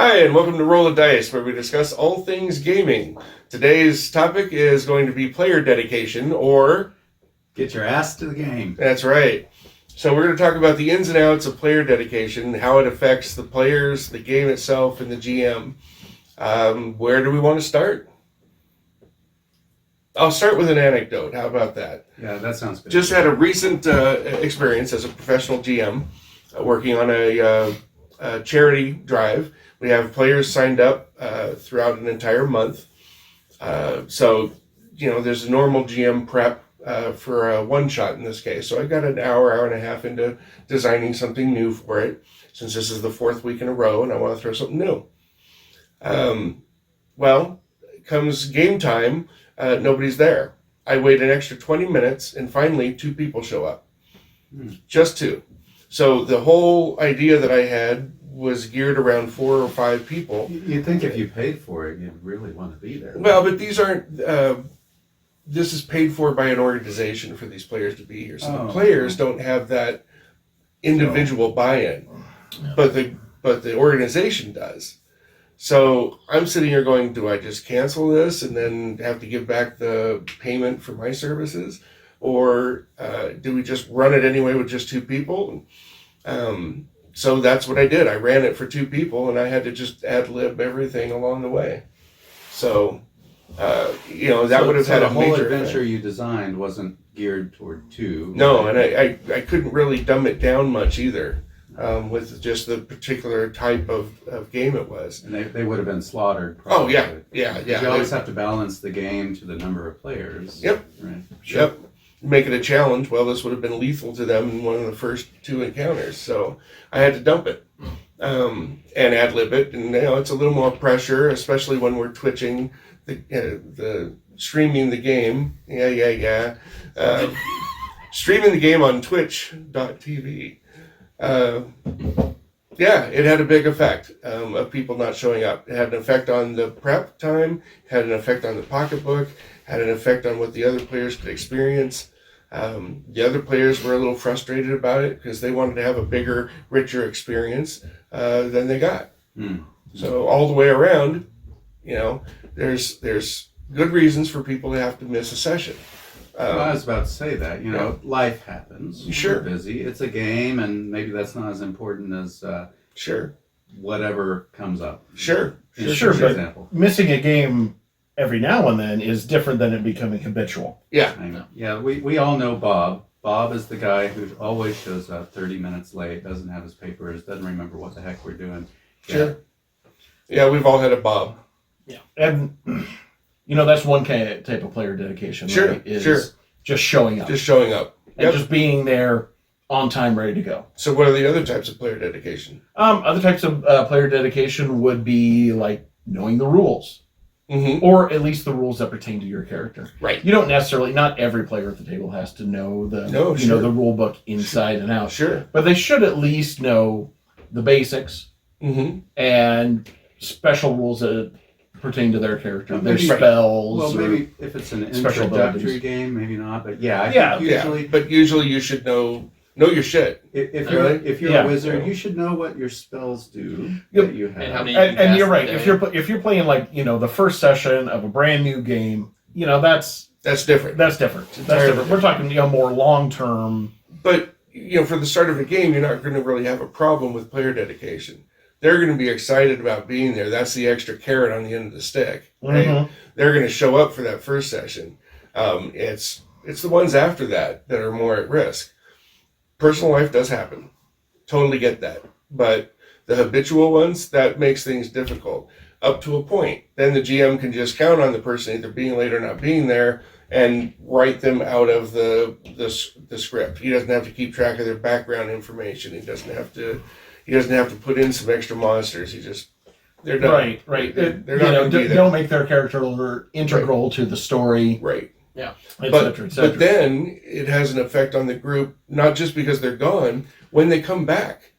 Hi, and welcome to Roll the Dice, where we discuss all things gaming. Today's topic is going to be player dedication, or... Get your ass to the game. That's right. So we're going to talk about the ins and outs of player dedication, how it affects the players, the game itself, and the GM. Where do we want to start? I'll start with an anecdote. How about that? Yeah, that sounds good. Just had a recent experience as a professional GM working on a charity drive. We have players signed up throughout an entire month. So, there's a normal GM prep for a one-shot in this case. So I got an hour and a half into designing something new for it, since this is the fourth week in a row and I want to throw something new. Well, comes game time, nobody's there. I wait an extra 20 minutes and finally 2 people show up. Just 2. So the whole idea that I had was geared around 4 or 5 people. You'd think if you paid for it, you'd really want to be there. Well, but these aren't... this is paid for by an organization for these players to be here. So the players don't have that individual buy-in. Yeah. But the organization does. So I'm sitting here going, do I just cancel this and then have to give back the payment for my services? Or do we just run it anyway with just 2 people? So that's what I did. I ran it for 2 people and I had to just ad-lib everything along the way. So, that would have had a major... the whole adventure you designed wasn't geared toward 2. No, and I couldn't really dumb it down much either. With just the particular type of game it was. And they would have been slaughtered. Probably. Oh, yeah. You always have to balance the game to the number of players. Yep. Right. Sure. Yep. Make it a challenge. Well, this would have been lethal to them in one of the first 2 encounters. So I had to dump it and ad-lib it. And, it's a little more pressure, especially when we're twitching, the streaming the game. Yeah. Streaming the game on twitch.tv. It had a big effect of people not showing up. It had an effect on the prep time, had an effect on the pocketbook, had an effect on what the other players could experience. The other players were a little frustrated about it because they wanted to have a bigger, richer experience than they got. So all the way around, there's good reasons for people to have to miss a session. I was about to say that, life happens. Sure. You're busy. It's a game, and maybe that's not as important as whatever comes up. Sure. But Example. Missing a game every now and then is different than it becoming habitual. Yeah. I know. Yeah, we all know Bob. Bob is the guy who always shows up 30 minutes late, doesn't have his papers, doesn't remember what the heck we're doing. Sure. Yeah, we've all had a Bob. Yeah. And... that's one type of player dedication, sure, right? Is sure. Just showing up. Just showing up. And just being there on time, ready to go. So what are the other types of player dedication? Other types of player dedication would be like knowing the rules. Mm-hmm. Or at least the rules that pertain to your character. Right. You don't necessarily, not every player at the table has to know the the rule book inside and out. Sure. But they should at least know the basics and special rules that pertain to their character, their spells. Well, maybe if it's an introductory game, maybe not. But I think usually. But usually you should know your shit. If you're a wizard, you should know what your spells do. That you have. And how many and you're right. If you're playing like the first session of a brand new game, that's different. That's different. We're talking more long term. But for the start of a game, you're not going to really have a problem with player dedication. They're going to be excited about being there. That's the extra carrot on the end of the stick. Right? Mm-hmm. They're going to show up for that first session. It's the ones after that are more at risk. Personal life does happen. Totally get that. But the habitual ones, that makes things difficult. Up to a point. Then the GM can just count on the person either being late or not being there and write them out of the script. He doesn't have to keep track of their background information. He doesn't have to put in some extra monsters. They're done. Right. They're not going to be there. Don't make their character integral to the story. Right. Yeah. But then it has an effect on the group, not just because they're gone, when they come back.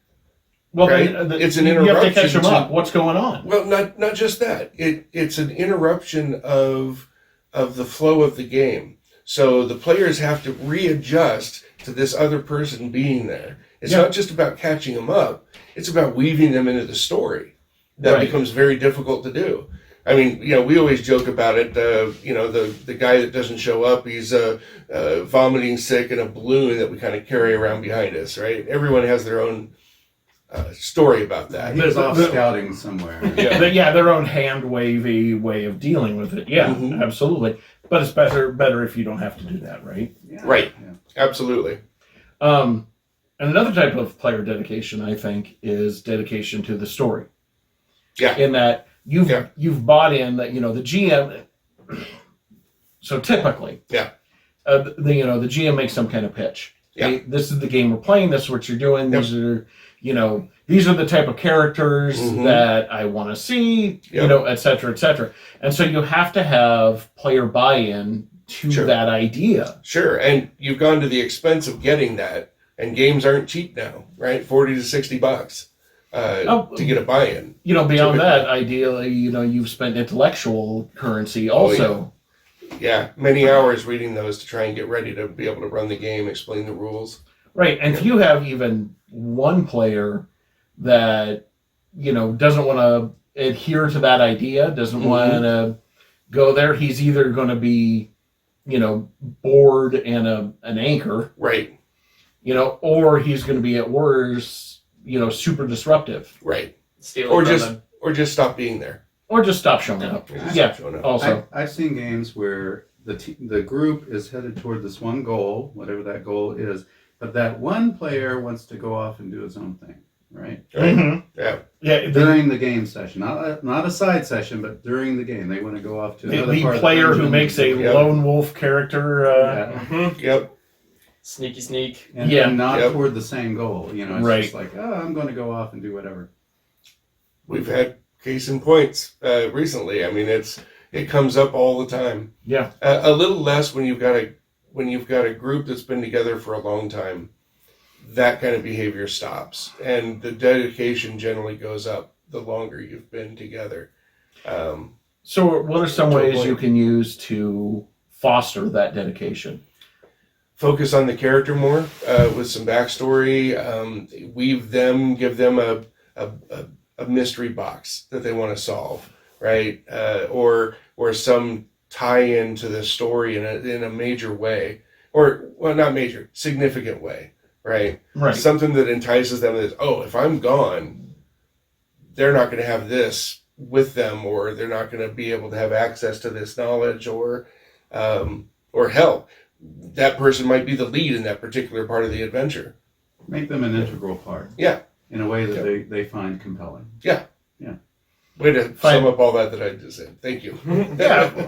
Well, right? It's an interruption. You have to catch them up. What's going on? Well, not just that. It's an interruption of the flow of the game. So the players have to readjust to this other person being there. It's not just about catching them up. It's about weaving them into the story. that becomes very difficult to do. I mean, we always joke about it. The guy that doesn't show up, he's vomiting sick in a balloon that we kind of carry around behind us, right? Everyone has their own story about that. He's off scouting somewhere. Their own hand-wavy way of dealing with it. Yeah, absolutely. But it's better if you don't have to do that, right? Yeah. Right. Yeah. Absolutely. And another type of player dedication, I think, is dedication to the story. Yeah. In that you've bought in that the GM. So typically, the GM makes some kind of pitch. Yeah. Hey, this is the game we're playing. This is what you're doing. Yep. These are the type of characters that I want to see. Et cetera, et cetera. And so you have to have player buy-in to that idea. Sure, and you've gone to the expense of getting that, and games aren't cheap now, right? $40 to $60 to get a buy-in. Beyond that, ideally, you've spent intellectual currency also. Yeah, many hours reading those to try and get ready to be able to run the game, explain the rules. Right, and if you have even one player that, doesn't want to adhere to that idea, doesn't want to go there, he's either going to be, bored and an anchor. Right. Or he's going to be at worst, super disruptive. Right. Or just stop being there. Or just stop showing up. Also, I've seen games where the group is headed toward this one goal, whatever that goal is, but that one player wants to go off and do his own thing, right? Yeah. During the game session, not a side session, but during the game, they want to go off to another part. The player who makes a lone wolf character. Yep. Sneaky sneak. And not toward the same goal. It's just like, I'm going to go off and do whatever. We've had case in points recently. I mean, it comes up all the time. Yeah. A little less when you've got a group that's been together for a long time. That kind of behavior stops, and the dedication generally goes up the longer you've been together. So, what are some ways you can use to foster that dedication? Focus on the character more with some backstory. Give them a mystery box that they want to solve, right? Or some tie-in to the story in a major way, not major, significant way, right? Something that entices them is, if I'm gone, they're not going to have this with them, or they're not going to be able to have access to this knowledge, or hell, that person might be the lead in that particular part of the adventure. Make them an integral part. Yeah. In a way that they find compelling. Yeah. Way to sum up all that I just said. Thank you.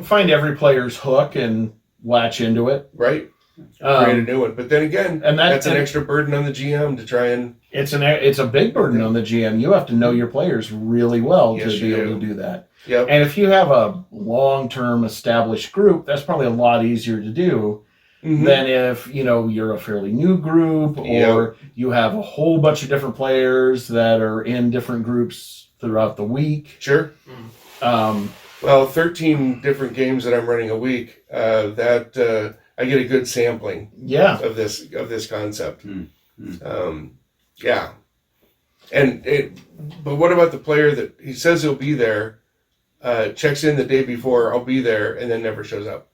Find every player's hook and latch into it. Right. Create a new one. But then again, that's an extra burden on the GM to try and... It's a big burden on the GM. You have to know your players really well to be able to do that. Yep. And if you have a long-term established group, that's probably a lot easier to do than if, you're a fairly new group, or you have a whole bunch of different players that are in different groups throughout the week. Sure. 13 different games that I'm running a week, I get a good sampling of this concept. But what about the player that he says he'll be there, checks in the day before, I'll be there, and then never shows up?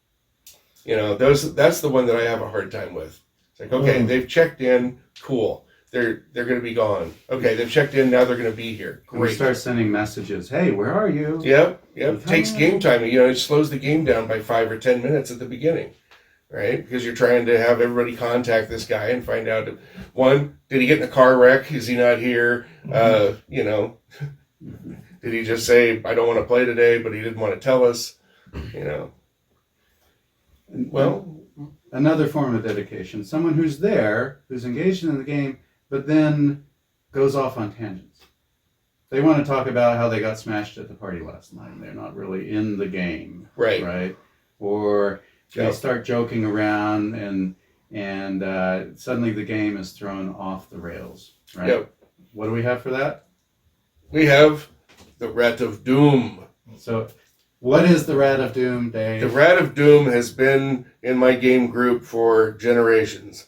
That's the one that I have a hard time with. It's like, okay, they've checked in, cool. They're going to be gone. Okay, they've checked in, now they're going to be here. Great. We start sending messages. Hey, where are you? Yep. It takes game time. It slows the game down by 5 or 10 minutes at the beginning, right? Because you're trying to have everybody contact this guy and find out, one, did he get in a car wreck? Is he not here? Did he just say, I don't want to play today, but he didn't want to tell us? Well, another form of dedication. Someone who's there, who's engaged in the game, but then goes off on tangents. They want to talk about how they got smashed at the party last night, and they're not really in the game. Right? Or they start joking around, and suddenly the game is thrown off the rails. Right? Yep. What do we have for that? We have the Rat of Doom. So, what is the Rat of Doom, Dave? The Rat of Doom has been in my game group for generations,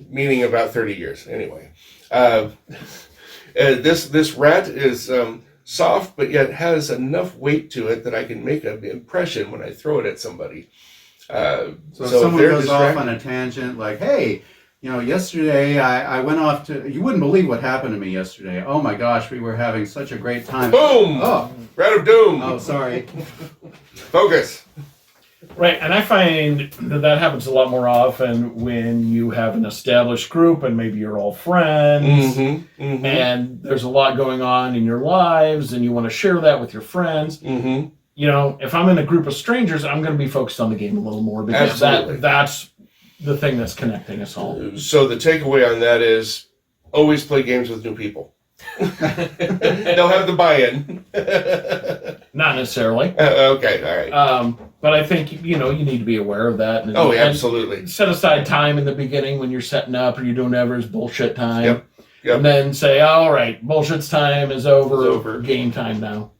meaning about 30 years, anyway. This rat is soft, but yet has enough weight to it that I can make an impression when I throw it at somebody. So if if someone they're goes off distracted- on a tangent, like, hey, yesterday I went off to, you wouldn't believe what happened to me yesterday. Oh my gosh, we were having such a great time. Boom! Oh, Rat of doom. oh, sorry. Focus. Right, and I find that happens a lot more often when you have an established group and maybe you're all friends and there's a lot going on in your lives and you want to share that with your friends. If I'm in a group of strangers, I'm going to be focused on the game a little more because Absolutely. that's the thing that's connecting us all. So the takeaway on that is always play games with new people. They'll have the buy-in. Not necessarily. Okay, all right. But I think, you need to be aware of that. And, Oh, and absolutely. set aside time in the beginning when you're setting up or you're doing whatever's bullshit time. Yep. And then say, all right, bullshit's time is over. It's over. Game time now.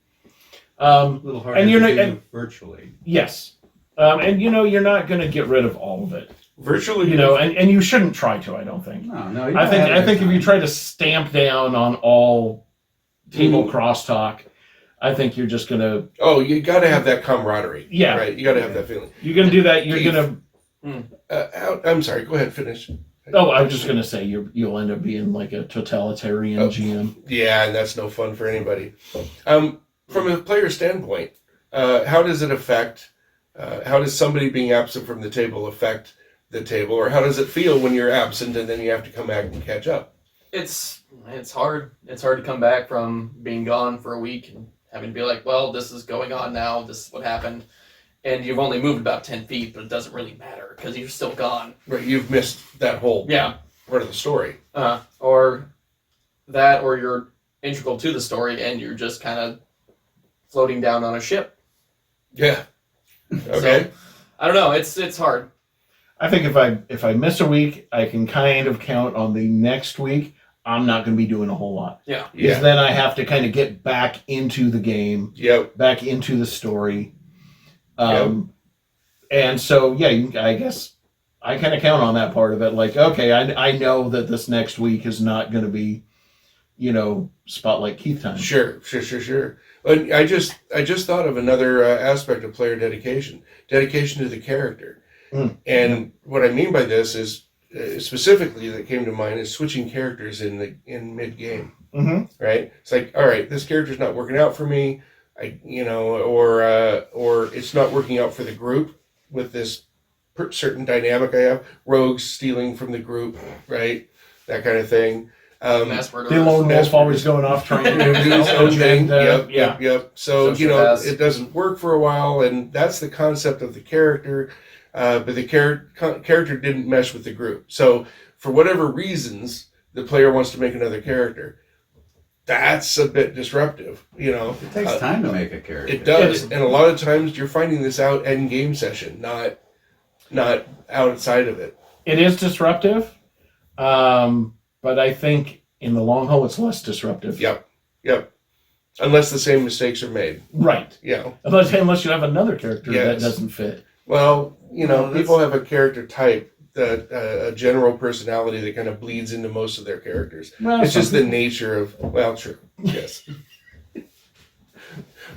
A little harder And you're to not- do and- virtually. Yes. And you're not going to get rid of all of it. Virtually, And you shouldn't try to, I don't think. No, you I think gotta have if you time. try to stamp down on all table crosstalk, I think you're just gonna Oh, you got to have that camaraderie. Yeah. Right. You got to have that feeling. do that. You're Keith. gonna. I'm sorry. Go ahead. Finish. Oh, I was just gonna say you'll end up being like a totalitarian Oh. GM. Yeah, and that's no fun for anybody. From a player standpoint, how does it affect? How does somebody being absent from the table affect the table, or how does it feel when you're absent and then you have to come back and catch up? It's hard. It's hard to come back from being gone for a week and having to be like, well, this is going on now. This is what happened. And you've only moved about 10 feet, but it doesn't really matter because you're still gone. Right, you've missed that whole Yeah. part of the story. Or that, or you're integral to the story and you're just kind of floating down on a ship. Yeah. Okay. So, I don't know. It's hard. I think if I miss a week, I can kind of count on the next week. I'm not going to be doing a whole lot. Yeah. Because then I have to kind of get back into the game, Yep. back into the story. And so, I guess I kind of count on that part of it. Like, okay, I know that this next week is not going to be, Spotlight Keith time. Sure. And I just thought of another aspect of player dedication to the character. And what I mean by this is specifically that came to mind is switching characters in mid game. Right? It's like, all right, this character's not working out for me. Or it's not working out for the group with this certain dynamic I have. Rogues stealing from the group, right? That kind of thing. Mass The murderers. lone Mass wolf always going off trying to Do his own thing. agenda. Yep. So, Sociopaths. it doesn't work for a while, and that's the concept of the character. But the character didn't mesh with the group. So, for whatever reasons, the player wants to make another character. That's a bit disruptive, It takes time to make a character. It does, and a lot of times you're finding this out end game session, not outside of it. It is disruptive, but I think in the long haul, it's less disruptive. Yep. Unless the same mistakes are made, Right. Unless you have another character that Yes. doesn't fit. Well, that's- people have a character type that a general personality that kind of bleeds into most of their characters. Well, It's just the some nature of, well, true. Yes.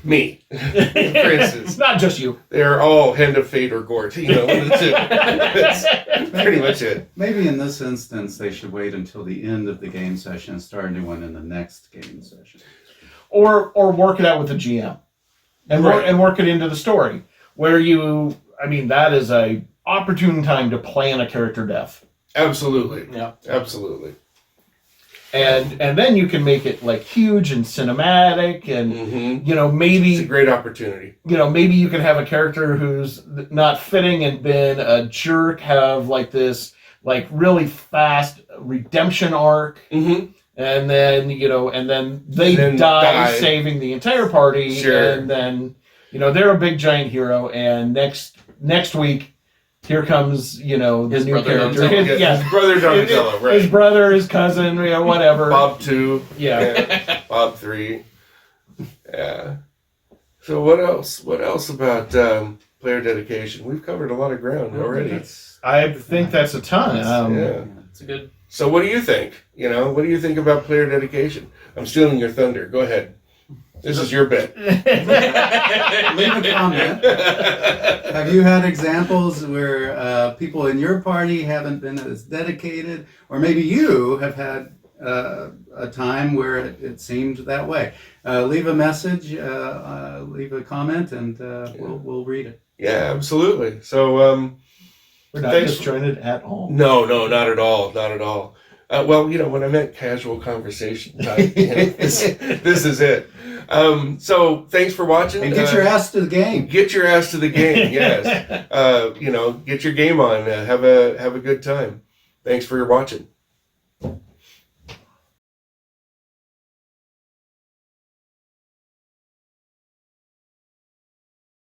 Me, for people. instance. Not just you. They're all Hand of Fate or Gort, one of the two. That's pretty much it. Maybe in this instance, they should wait until the end of the game session and start a new one in the next game session. Or work it out with the GM. And Right. work it into the story. Where that is a opportune time to plan a character death. Absolutely. Yeah. Absolutely. And then you can make it like huge and cinematic and Mm-hmm. maybe It's a great opportunity. maybe you can have a character who's not fitting and been a jerk have like this like really fast redemption arc, Mm-hmm. and then they And then die die. saving the entire party, Sure. and then they're a big giant hero, and next week here comes the His new brother character. Donatello. Yeah. His brother Donatello, right? His brother, his cousin, whatever. Bob 2. Yeah. Bob 3. Yeah. So what else? What else about player dedication? We've covered a lot of ground already. That's- I think that's a ton. Yeah. It's a good. So what do you think? What do you think about player dedication? I'm stealing your thunder. Go ahead. This is your bit. Leave a comment. Have you had examples where people in your party haven't been as dedicated, or maybe you have had a time where it seemed that way? Leave a message, leave a comment, and we'll read it. Yeah, absolutely. So We're not thanks. disjointed at all. No, not at all. Not at all. Well, when I meant casual conversation type, this is it. So thanks for watching. And get your ass to the game. Get your ass to the game. Yes. Get your game on. Have a good time. Thanks for watching.